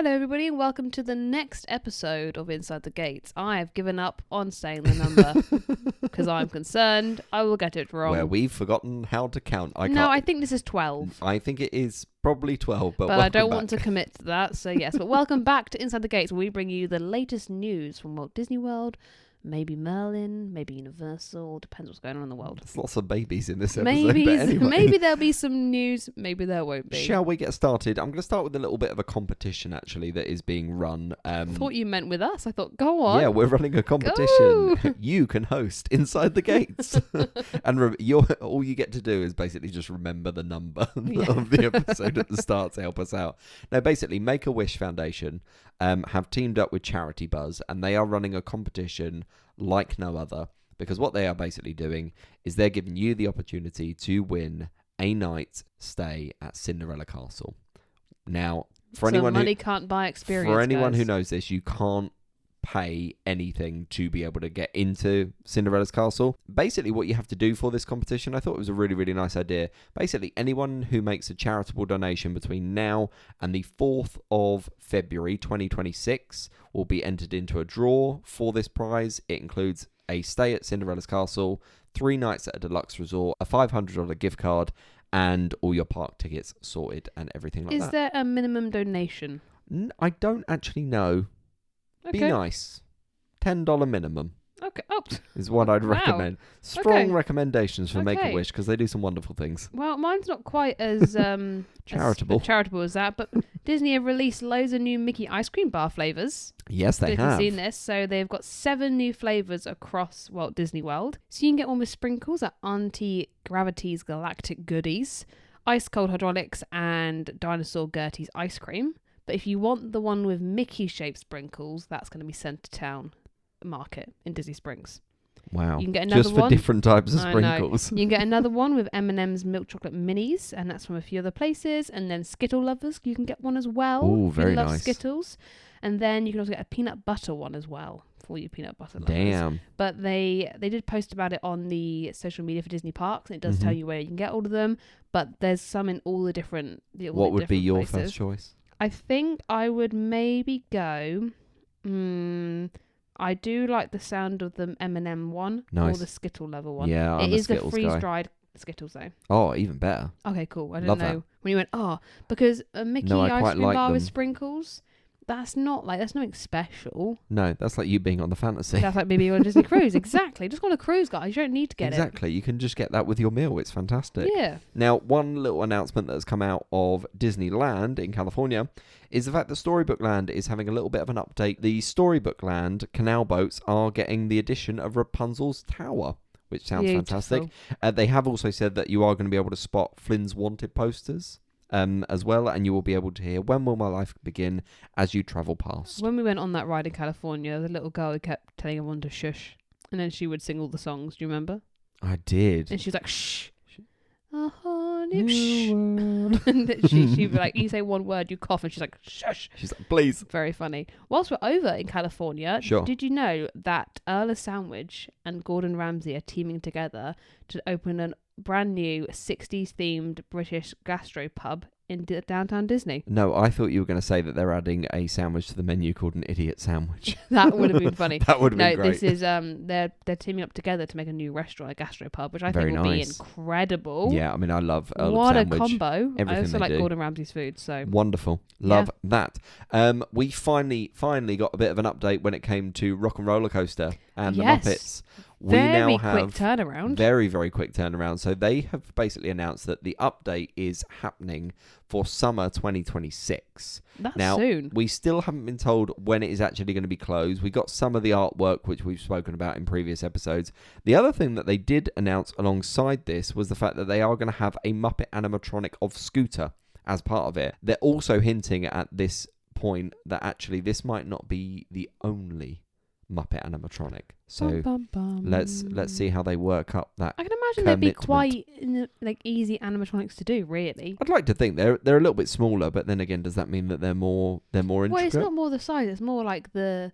Hello everybody and welcome to the next episode of Inside the Gates. I have given up on saying the number because I'm concerned I will get it wrong. Where we've forgotten how to count. I think this is 12. I think it is probably 12, but I don't want to commit to that, so yes. But welcome back to Inside the Gates, where we bring you the latest news from Walt Disney World, maybe Merlin, maybe Universal, depends what's going on in the world. There's lots of babies in this episode, but anyway. Maybe there'll be some news, maybe there won't be. Shall we get started? I'm going to start with a little bit of a competition, actually, that is being run. I thought you meant with us. I thought, go on. Yeah, we're running a competition. You can host Inside the Gates. And all you get to do is basically just remember the number of the episode at the start to help us out. Now, basically, Make-A-Wish Foundation have teamed up with Charity Buzz, and they are running a competition like no other, because what they are basically doing is they're giving you the opportunity to win a night stay at Cinderella Castle. Now, money can't buy experience. For anyone guys. who knows this, you can't pay anything to be able to get into Cinderella's castle. Basically, what you have to do for this competition, I thought it was a really, really nice idea. Basically, anyone who makes a charitable donation between now and the 4th of February 2026 will be entered into a draw for this prize. It includes a stay at Cinderella's castle, 3 nights at a deluxe resort, a $500 gift card, and all your park tickets sorted and everything like that. Is there a minimum donation? I don't actually know. Okay. Be nice. $10 minimum. Okay. Oh. Is what I'd recommend. Strong recommendations for Make-A-Wish, because they do some wonderful things. Well, mine's not quite as charitable as that, but Disney have released loads of new Mickey ice cream bar flavours. Yes, they have. Seen this, so they've got 7 new flavours across Walt Disney World. So you can get one with sprinkles at Auntie Gravity's Galactic Goodies, Ice Cold Hydraulics, and Dinosaur Gertie's ice cream. But if you want the one with Mickey-shaped sprinkles, that's going to be sent to Town Market in Disney Springs. Wow. You can get another just for one. Different types of sprinkles. You can get another one with M&M's Milk Chocolate Minis, and that's from a few other places. And then Skittle lovers, you can get one as well. Oh, very if you love nice. Skittles. And then you can also get a peanut butter one as well for you peanut butter lovers. Damn. But they did post about it on the social media for Disney Parks, and it does tell you where you can get all of them. But there's some in all the different What would be your places. first choice? I think I would maybe go. I do like the sound of the M&M one or the Skittle level one. Yeah, it is the Skittles freeze-dried Skittles though. Oh, even better. Okay, cool. I didn't Love know that. when you went. Because a Mickey I ice quite cream like bar with them. sprinkles. That's nothing special. No, that's like you being on the fantasy. That's like maybe on a Disney cruise. Exactly. Just go on a cruise, guys. You don't need to get Exactly. You can just get that with your meal. It's fantastic. Yeah. Now, one little announcement that has come out of Disneyland in California is the fact that Storybook Land is having a little bit of an update. The Storybook Land Canal Boats are getting the addition of Rapunzel's Tower, which sounds fantastic. They have also said that you are going to be able to spot Flynn's Wanted posters as well, and you will be able to hear When Will My Life Begin as you travel past. When we went on that ride in California, the little girl kept telling everyone to shush, and then she would sing all the songs. Do you remember? I did. And she was like, shh. Shh. And she'd be like, you say one word, you cough, and she's like, shush. She's like, please. Very funny. Whilst we're over in California, did you know that Earl Sandwich and Gordon Ramsay are teaming together to open a brand new 60s themed British gastropub in downtown Disney? No, I thought you were going to say that they're adding a sandwich to the menu called an idiot sandwich. That would have been funny. That would have been great. No, this is they're teaming up together to make a new restaurant, a gastropub, which I think will be incredible. Yeah, I mean, I love Earl What Sandwich. a combo! Everything I also they like do. Gordon Ramsay's food, so wonderful. Love that. We finally got a bit of an update when it came to Rock and Rollercoaster and the Muppets. We now have quick turnaround. Very, very quick turnaround. So they have basically announced that the update is happening for summer 2026. That's now, soon. We still haven't been told when it is actually going to be closed. We got some of the artwork, which we've spoken about in previous episodes. The other thing that they did announce alongside this was the fact that they are going to have a Muppet animatronic of Scooter as part of it. They're also hinting at this point that actually this might not be the only Muppet animatronic. So let's see how they work up that. I can imagine they'd be quite easy animatronics to do, really. I'd like to think they're a little bit smaller, but then again, does that mean that they're more intricate? Well, it's not more the size. It's more like they're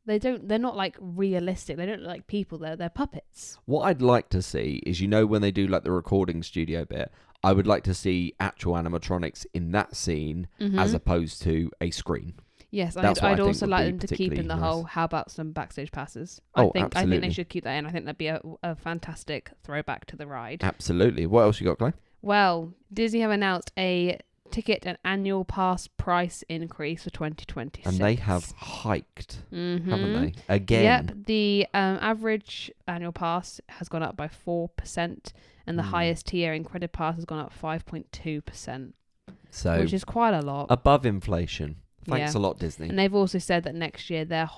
not like realistic. They don't look like people. They're puppets. What I'd like to see is, when they do like the recording studio bit, I would like to see actual animatronics in that scene as opposed to a screen. Yes, That's what I I'd think also would like be them to keep in particularly the nice. whole, how about some backstage passes? Oh, I think they absolutely. should keep that in. I think that'd be a fantastic throwback to the ride. Absolutely. What else you got, Clay? Well, Disney have announced a ticket and annual pass price increase for 2026. And they have hiked, Mm-hmm. haven't they? Again. Yep, the average annual pass has gone up by 4%, and the highest tier in credit pass has gone up 5.2%, So which is quite a lot. above inflation. Thanks Yeah. a lot, Disney. And they've also said that next year their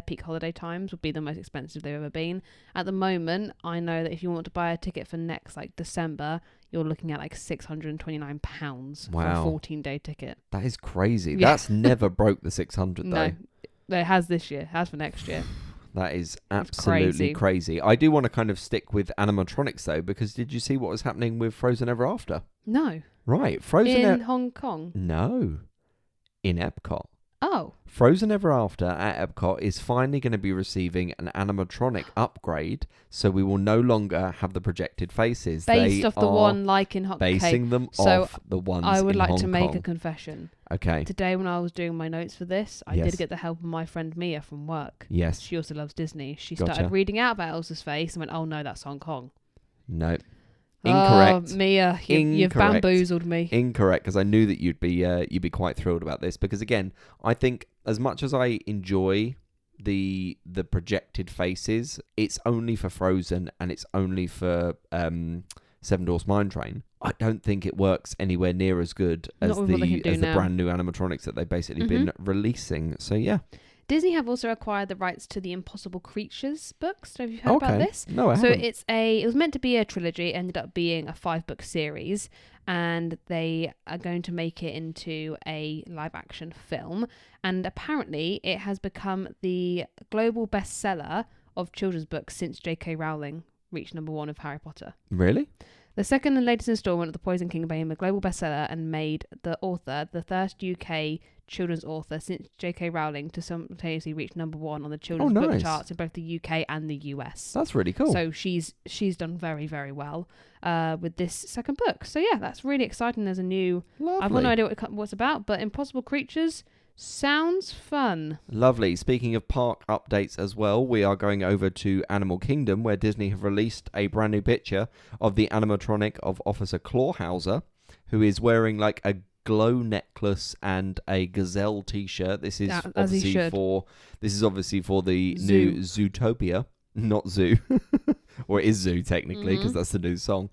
peak holiday times will be the most expensive they've ever been. At the moment, I know that if you want to buy a ticket for next December, you're looking at £629 for a 14-day ticket. That is crazy. Yeah. That's never broke the 600 though. No, it has this year. It has for next year. That is absolutely crazy. I do want to kind of stick with animatronics though, because did you see what was happening with Frozen Ever After? No. Right, Frozen In Hong Kong? No. In Epcot. Oh. Frozen Ever After at Epcot is finally going to be receiving an animatronic upgrade, so we will no longer have the projected faces. Based off the one in Hong Kong. Basing them off the ones in Hong Kong. I would like to make a confession. Okay. Today when I was doing my notes for this, I Yes. did get the help of my friend Mia from work. Yes. She also loves Disney. She Gotcha. started reading out about Elsa's face and went, oh no, that's Hong Kong. No. Incorrect. Oh, Mia, you've Incorrect. bamboozled me. Incorrect, because I knew that you'd be quite thrilled about this, because again, I think as much as I enjoy the projected faces, it's only for Frozen and it's only for Seven Dwarfs Mine Train. I don't think it works anywhere near as good as the brand new animatronics that they've basically been releasing. So yeah. Disney have also acquired the rights to the Impossible Creatures books. Have you heard about this? No, I haven't. So it was meant to be a trilogy, ended up being a 5-book series, and they are going to make it into a live action film. And apparently it has become the global bestseller of children's books since J.K. Rowling reached number 1 of Harry Potter. Really? The second and latest installment of The Poison King became a global bestseller and made the author the first UK children's author since J.K. Rowling to simultaneously reach number 1 on the children's book charts in both the UK and the US. That's really cool. So she's done very, very well with this second book. So yeah, that's really exciting. There's a new... Lovely. I've got no idea what it's about, but Impossible Creatures sounds fun. Lovely. Speaking of park updates as well, we are going over to Animal Kingdom, where Disney have released a brand new picture of the animatronic of Officer Clawhauser, who is wearing a glow necklace and a gazelle t-shirt. This is obviously for the new Zootopia, not Zoo, or it is Zoo technically because that's the new song.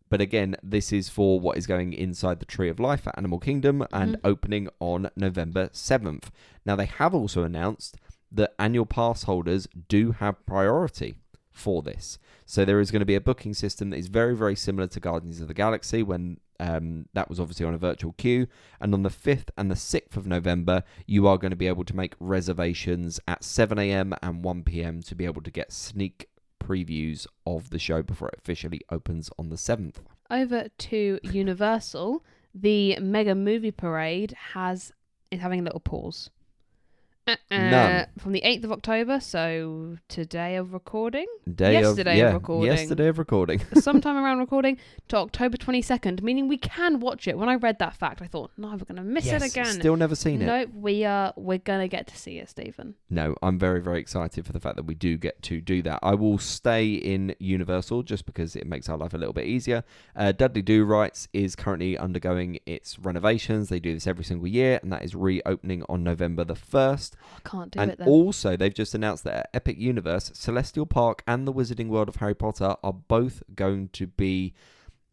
But again, this is for what is going inside the Tree of Life at Animal Kingdom and opening on November 7th. Now, they have also announced that annual pass holders do have priority for this. So there is going to be a booking system that is very, very similar to Guardians of the Galaxy when that was obviously on a virtual queue. And on the 5th and the 6th of November, you are going to be able to make reservations at 7 a.m. and 1 p.m. to be able to get sneak previews of the show before it officially opens on the 7th. Over to Universal, the Mega Movie Parade is having a little pause. None. From the 8th of October, so today of recording? Yesterday of recording. Sometime around recording, to October 22nd, meaning we can watch it. When I read that fact, I thought, no, we're going to miss it again. Still never seen it. No, we're going to get to see it, Stephen. No, I'm very, very excited for the fact that we do get to do that. I will stay in Universal just because it makes our life a little bit easier. Dudley Do Rights is currently undergoing its renovations. They do this every single year, and that is reopening on November the 1st. I can't do and it then. Also, they've just announced that at Epic Universe, Celestial Park and the Wizarding World of Harry Potter are both going to be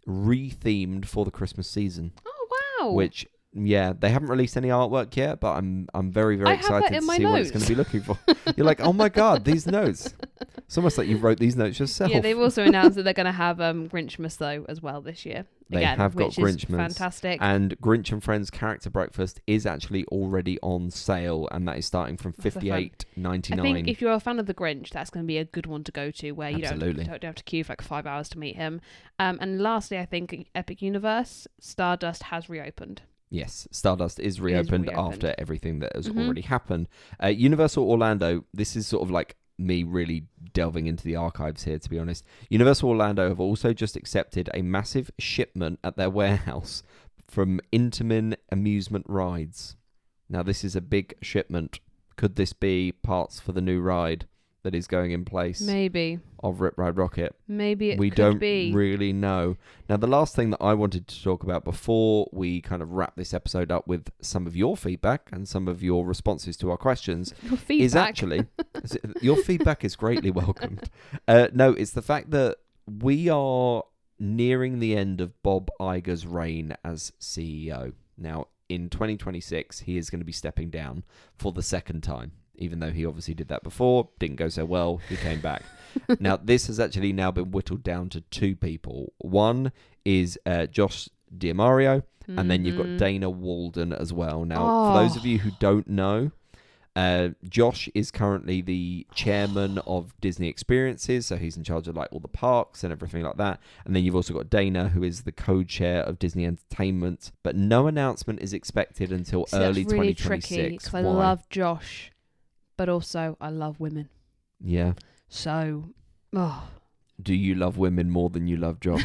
rethemed for the Christmas season. Oh, wow. Which, yeah, they haven't released any artwork yet, but I'm very, very excited to see what it's going to be looking for. You're like, oh my God, these notes. It's almost like you wrote these notes yourself. Yeah, they've also announced that they're going to have Grinchmas, though, as well this year. They have got Grinchmas. Fantastic. And Grinch and Friends Character Breakfast is actually already on sale, and that is starting from $58.99. I think if you're a fan of the Grinch, that's going to be a good one to go to, where you don't have to queue for 5 hours to meet him. And lastly, I think Epic Universe, Stardust has reopened. Yes, Stardust is reopened after everything that has already happened. Universal Orlando, this is sort of like me really delving into the archives here, to be honest. Universal Orlando have also just accepted a massive shipment at their warehouse from Intamin Amusement Rides. Now, this is a big shipment. Could this be parts for the new ride that is going in place? Maybe. Of Rip Ride Rockit? Maybe it we could be. don't really know. Now, the last thing that I wanted to talk about before we kind of wrap this episode up with some of your feedback and some of your responses to our questions Your feedback. is actually... your feedback is greatly welcomed. No, it's the fact that we are nearing the end of Bob Iger's reign as CEO. Now, in 2026, he is going to be stepping down for the second time, even though he obviously did that before. Didn't go so well. He came back. Now, this has actually now been whittled down to two people. One is Josh Diamario, and then you've got Dana Walden as well. Now, for those of you who don't know, Josh is currently the chairman of Disney Experiences, so he's in charge of like all the parks and everything like that. And then you've also got Dana, who is the co-chair of Disney Entertainment. But no announcement is expected until early that's really 2026. tricky, because I love Josh, but also I love women. Yeah. So, do you love women more than you love Josh?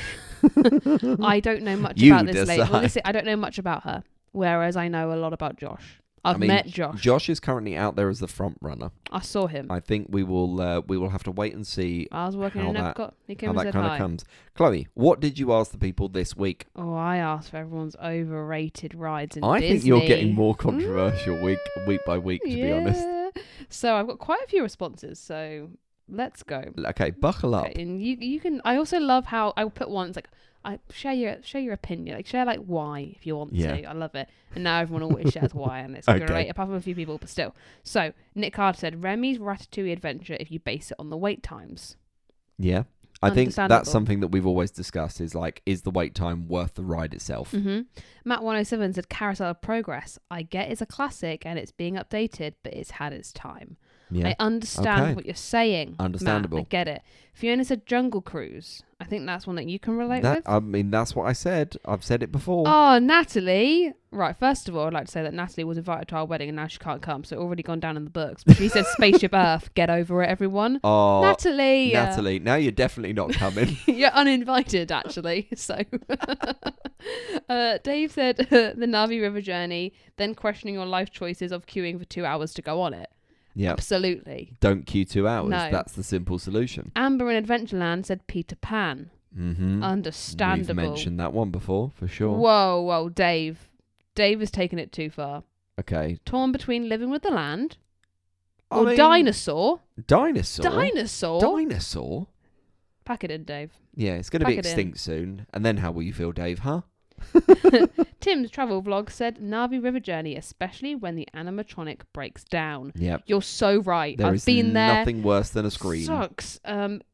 I don't know much You about this lady. decide. Well, listen, I don't know much about her, whereas I know a lot about Josh. I've met Josh. Josh is currently out there as the front runner. I saw him. I think we will have to wait and see. I was working in Epcot. He came how and that said kind hi. of comes. Chloe, what did you ask the people this week? Oh, I asked for everyone's overrated rides in I Disney. think you're getting more controversial week by week, to be honest. So I've got quite a few responses. So let's go. Okay, buckle up. Okay, and you can. I also love how I put one. It's like share your opinion. Like share like why if you want to. I love it. And now everyone always shares why, and it's Okay. great. Apart from a few people, but still. So Nick Carter said Remy's Ratatouille adventure if you base it on the wait times. Yeah. I think that's Understandable. something that we've always discussed is like, is the wait time worth the ride itself? Mm-hmm. Matt 107 said Carousel of Progress. I get it's a classic and it's being updated, but it's had its time. Yeah. I understand what you're saying. Understandable. Matt, I get it. Fiona said Jungle Cruise. I think that's one that you can relate with. I mean, that's what I said. I've said it before. Oh, Natalie. Right, first of all, I'd like to say that Natalie was invited to our wedding and now she can't come, so already gone down in the books. But she said Spaceship Earth, get over it, everyone. Oh, Natalie, now you're definitely not coming. you're uninvited, actually. So, Dave said the Navi River journey, then questioning your life choices of queuing for 2 hours to go on it. Yeah. Absolutely. Don't queue 2 hours. No. That's the simple solution. Amber in Adventureland said Peter Pan. Mm-hmm. Understandable. We've mentioned that one before, for sure. Whoa, Dave. Dave has taken it too far. Okay. Torn between living with the land I or mean, dinosaur. Dinosaur? Dinosaur? Pack it in, Dave. Yeah, it's going to be Pack it in. extinct soon. And then how will you feel, Dave, huh? Tim's travel vlog said Navi River journey, especially when the animatronic breaks down. Yep. You're so right. There I've is been there. nothing worse than a scream. Sucks.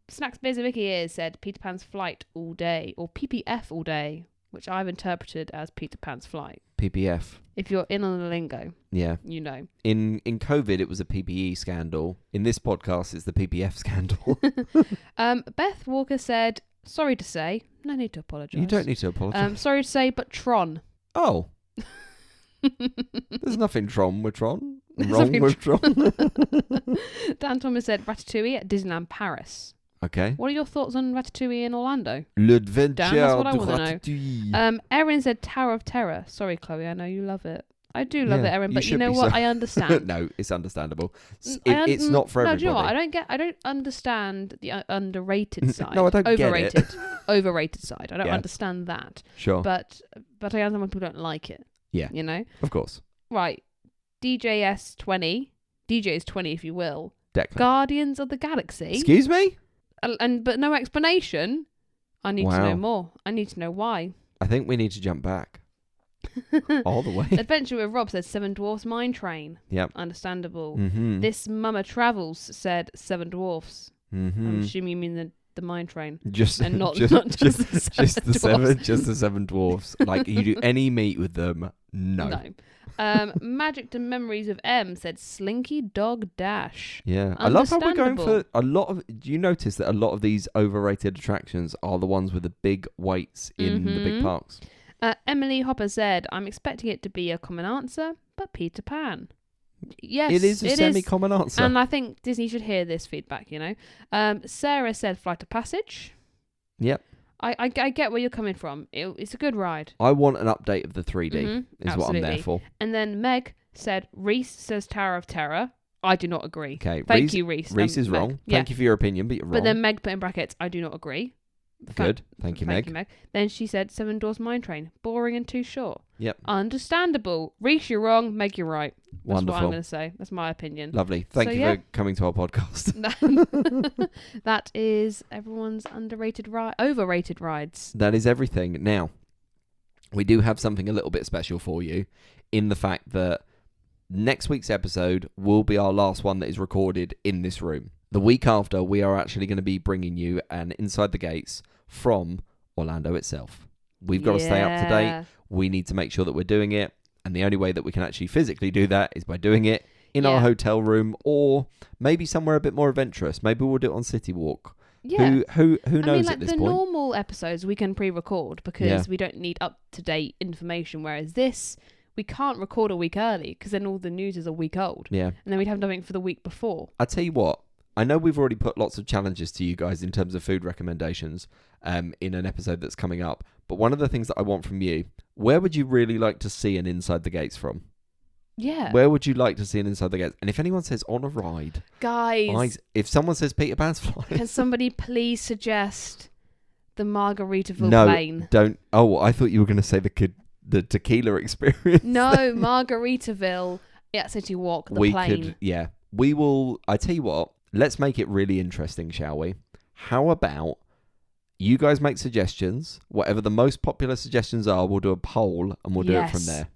Snacks, Beers and Mickey Ears said Peter Pan's flight all day, or PPF all day, which I've interpreted as Peter Pan's flight. PPF. If you're in on the lingo, Yeah. you know. In COVID, it was a PPE scandal. In this podcast, it's the PPF scandal. Beth Walker said, sorry to say, no need to apologise. You don't need to apologise. Sorry to say, but Tron. Oh. There's nothing wrong with Tron. There's Wrong nothing with Tron. Dan Thomas said Ratatouille at Disneyland Paris. Okay. What are your thoughts on Ratatouille in Orlando? L'adventure Dan, that's what I de wanna know. Ratatouille. Erin said Tower of Terror. Sorry, Chloe, I know you love it. I do love Yeah, it, Erin, you but you should know be what? so- I understand. No, it's understandable. It's not for no, everybody. do you know what? I don't understand the underrated side. No, I don't get it. Overrated. Overrated side. I don't Yeah. understand that. Sure. But I understand when people don't like it. Yeah. You know? Of course. Right. DJs 20 if you will. Declan. Guardians of the Galaxy. Excuse me? But no explanation. I need to Wow. know more. I need to know why. I think we need to jump back. All the way. Adventure with Rob says Seven Dwarfs Mine Train. Yep. Understandable. Mm-hmm. This Mama Travels said Seven Dwarfs. Mm-hmm. I'm assuming you mean the mine train. Just And not just the seven dwarfs. Like you do any meet with them, no. Magic to Memories of M said Slinky Dog Dash. Yeah, I love how we're going for Understandable. a lot of. Do you notice that a lot of these overrated attractions are the ones with the big waits in the big Mhm. parks? Emily Hopper said, I'm expecting it to be a common answer, but Peter Pan. Yes, It is a semi-common answer. And I think Disney should hear this feedback, you know. Sarah said Flight of Passage. Yep. I get where you're coming from. It's a good ride. I want an update of the 3D. Mhm, is what I'm there absolutely. for. And then Meg said, Reese says Tower of Terror. I do not agree. Okay. Thank you, Reese. Reese is Meg. wrong. Yeah. Thank you for your opinion, but you're wrong. But then Meg put in brackets, I do not agree. Good. Thank you, Meg. Then she said, Seven Doors Mine Train. Boring and too short. Yep. Understandable. Reese, you're wrong. Meg, you're right. That's Wonderful. what I'm going to say. That's my opinion. Lovely. Thank you for coming to our podcast. That is everyone's overrated rides. That is everything. Now, we do have something a little bit special for you in the fact that next week's episode will be our last one that is recorded in this room. The week after, we are actually going to be bringing you an Inside the Gates from Orlando itself. We've got to stay up to date. We need to make sure that we're doing it. And the only way that we can actually physically do that is by doing it in our hotel room, or maybe somewhere a bit more adventurous. Maybe we'll do it on City Walk. Yeah. Who knows at this point? The normal episodes we can pre-record because we don't need up-to-date information, whereas this, we can't record a week early because then all the news is a week old. Yeah. And then we'd have nothing for the week before. I tell you what, I know we've already put lots of challenges to you guys in terms of food recommendations in an episode that's coming up. But one of the things that I want from you, where would you really like to see an Inside the Gates from? Yeah. Where would you like to see an Inside the Gates? And if anyone says on a ride, guys, if someone says Peter Pan's flying, can somebody please suggest the Margaritaville plane? No, don't. Oh, I thought you were going to say the tequila experience. No, Margaritaville at City Walk, the plane. We will. I tell you what, let's make it really interesting, shall we? How about you guys make suggestions? Whatever the most popular suggestions are, we'll do a poll and we'll do it from there.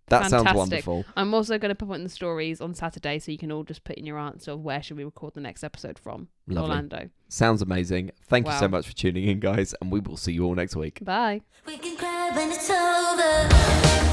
That sounds wonderful. I'm also going to put it in the stories on Saturday so you can all just put in your answer of where should we record the next episode from. Lovely. Orlando. Sounds amazing. Thank you so much for tuning in, guys, and we will see you all next week. Bye. We can cry when it's over.